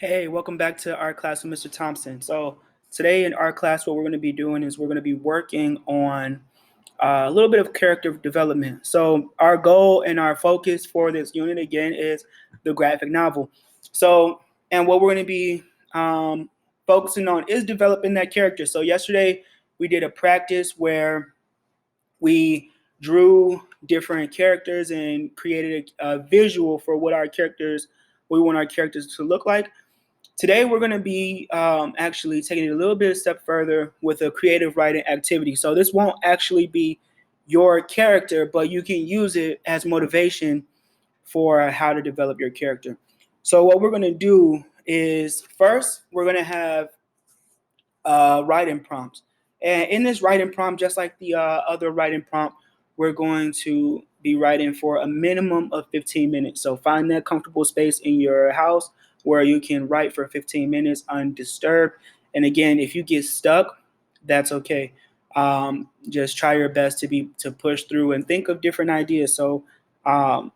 Hey, welcome back to our class with Mr. Thompson. So today in our class, what we're going to be doing is we're going to be working on a little bit of character development. So our goal and our focus for this unit again is the graphic novel. And what we're going to be focusing on is developing that character. So yesterday we did a practice where we drew different characters and created a visual for we want our characters to look like. Today, we're going to be actually taking it a little bit a step further with a creative writing activity. So this won't actually be your character, but you can use it as motivation for how to develop your character. So what we're going to do is first, we're going to have writing prompts. And in this writing prompt, just like the other writing prompt, we're going to be writing for a minimum of 15 minutes. So find that comfortable space in your house where you can write for 15 minutes undisturbed. And again, if you get stuck, that's okay. Just try your best to push through and think of different ideas. So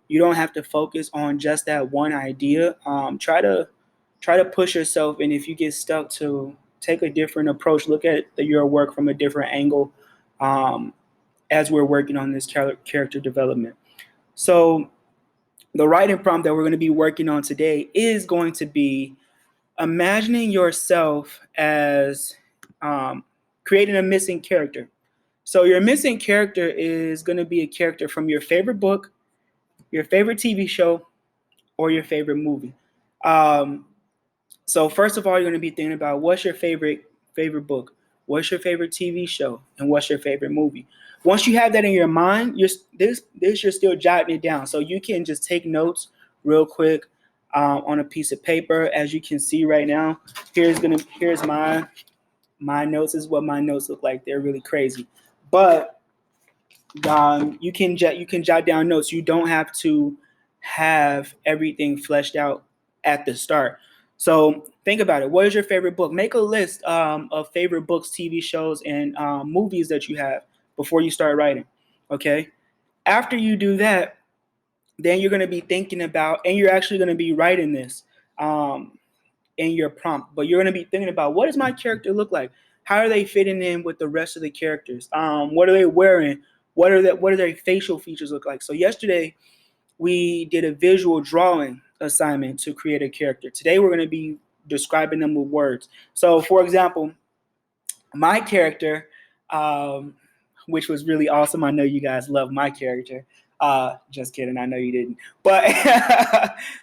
you don't have to focus on just that one idea. Try to push yourself, and if you get stuck, to take a different approach, look at your work from a different angle um, as we're working on this character development. So the writing prompt that we're going to be working on today is going to be imagining yourself as creating a missing character. So your missing character is going to be a character from your favorite book, your favorite TV show, or your favorite movie. Um, So first of all, you're going to be thinking about what's your favorite book, what's your favorite TV show, and what's your favorite movie. Once you have that in your mind, you're still jotting it down. So you can just take notes real quick on a piece of paper. As you can see right now, here's my notes. Is what my notes look like. They're really crazy, but you can jot down notes. You don't have to have everything fleshed out at the start. So think about it. What is your favorite book? Make a list of favorite books, TV shows, and movies that you have before you start writing. Okay. After you do that, then you're going to be thinking about, and you're actually going to be writing this um, in your prompt. But you're going to be thinking about, what does my character look like? How are they fitting in with the rest of the characters? What are they wearing? What are their facial features look like? So yesterday we did a visual drawing assignment to create a character. Today we're going to be describing them with words. So for example, my character, um, which was really awesome. I know you guys love my character. Just kidding. I know you didn't. But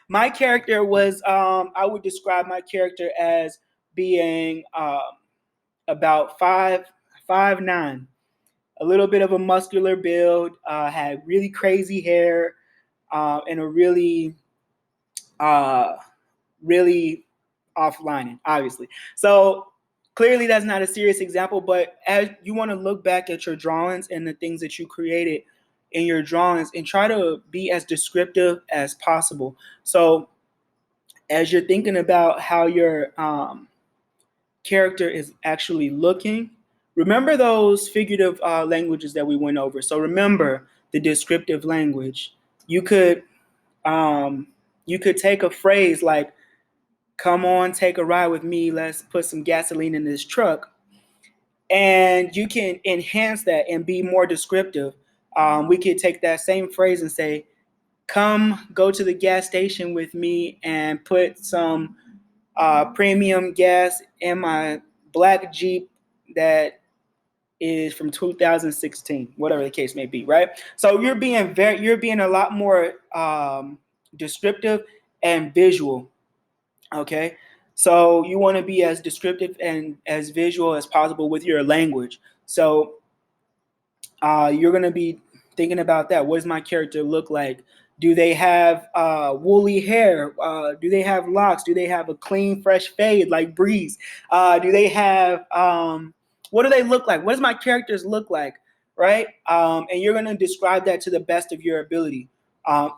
my character was, I would describe my character as being about 5'9", a little bit of a muscular build, had really crazy hair, and a uh, really offlining, obviously. So clearly that's not a serious example, but as you want to look back at your drawings and the things that you created in your drawings and try to be as descriptive as possible. So as you're thinking about how your character is actually looking, remember those figurative languages that we went over. So remember the descriptive language. You could um, you could take a phrase like, "Come on, take a ride with me. Let's put some gasoline in this truck," and you can enhance that and be more descriptive. We could take that same phrase and say, "Come, go to the gas station with me and put some premium gas in my black Jeep that is from 2016," whatever the case may be, right? So you're being a lot more descriptive and visual. Okay, so you want to be as descriptive and as visual as possible with your language. So you're going to be thinking about that. What does my character look like? Do they have woolly hair? Do they have locks? Do they have a clean, fresh fade like Breeze? Do they have what do they look like? What does my characters look like? Right? And you're going to describe that to the best of your ability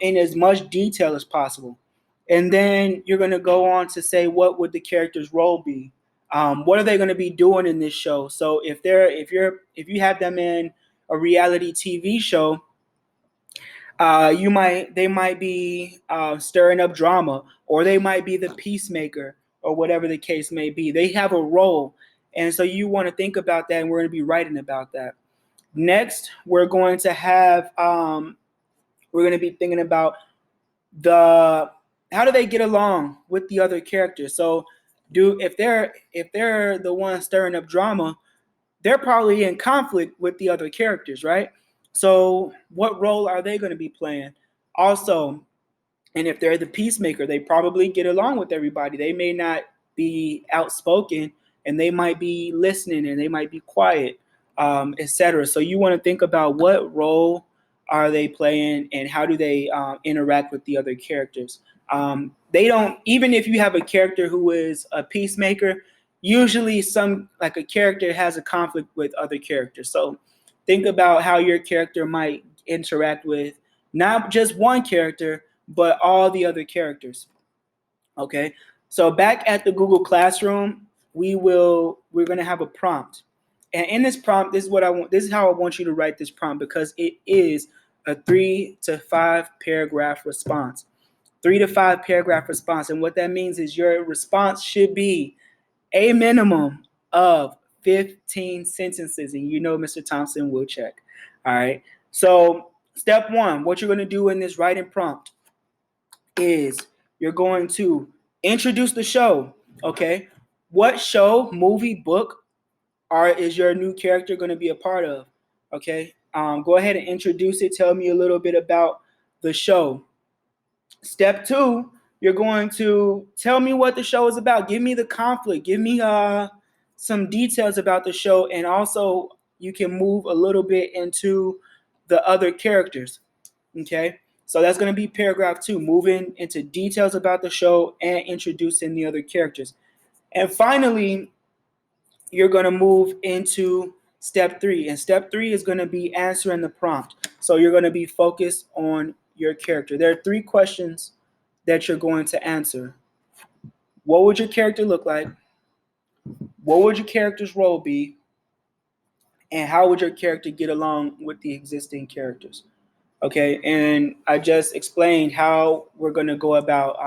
in as much detail as possible. And then you're going to go on to say, what would the character's role be? What are they going to be doing in this show? So if you have them in a reality TV show, they might be stirring up drama, or they might be the peacemaker, or whatever the case may be. They have a role. And so you want to think about that, and we're going to be writing about that. Next, we're going to have, we're going to be thinking about how do they get along with the other characters. So if they're the ones stirring up drama, they're probably in conflict with the other characters, right? So what role are they going to be playing? Also, and if they're the peacemaker, they probably get along with everybody. They may not be outspoken, and they might be listening, and they might be quiet, etc. So you want to think about what role are they playing, and how do they interact with the other characters. They don't, even if you have a character who is a peacemaker, usually a character has a conflict with other characters. So think about how your character might interact with not just one character, but all the other characters. Okay, so back at the Google Classroom, we're going to have a prompt. And in this prompt, this is how I want you to write this prompt, because it is a 3 to 5 paragraph response. 3 to 5 paragraph response. And what that means is your response should be a minimum of 15 sentences. And you know Mr. Thompson will check. All right. So step one, what you're going to do in this writing prompt is you're going to introduce the show. Okay. What show, movie, book is your new character going to be a part of? Okay. Go ahead and introduce it. Tell me a little bit about the show. Step two, you're going to tell me what the show is about. Give me the conflict. Give me some details about the show. And also, you can move a little bit into the other characters. Okay? So that's going to be paragraph 2, moving into details about the show and introducing the other characters. And finally, you're going to move into step 3. And step 3 is going to be answering the prompt. So you're going to be focused on your character. There are 3 questions that you're going to answer. What would your character look like? What would your character's role be? And how would your character get along with the existing characters? Okay, and I just explained how we're going to go about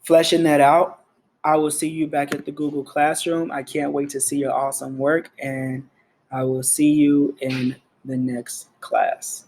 fleshing that out. I will see you back at the Google Classroom. I can't wait to see your awesome work, and I will see you in the next class.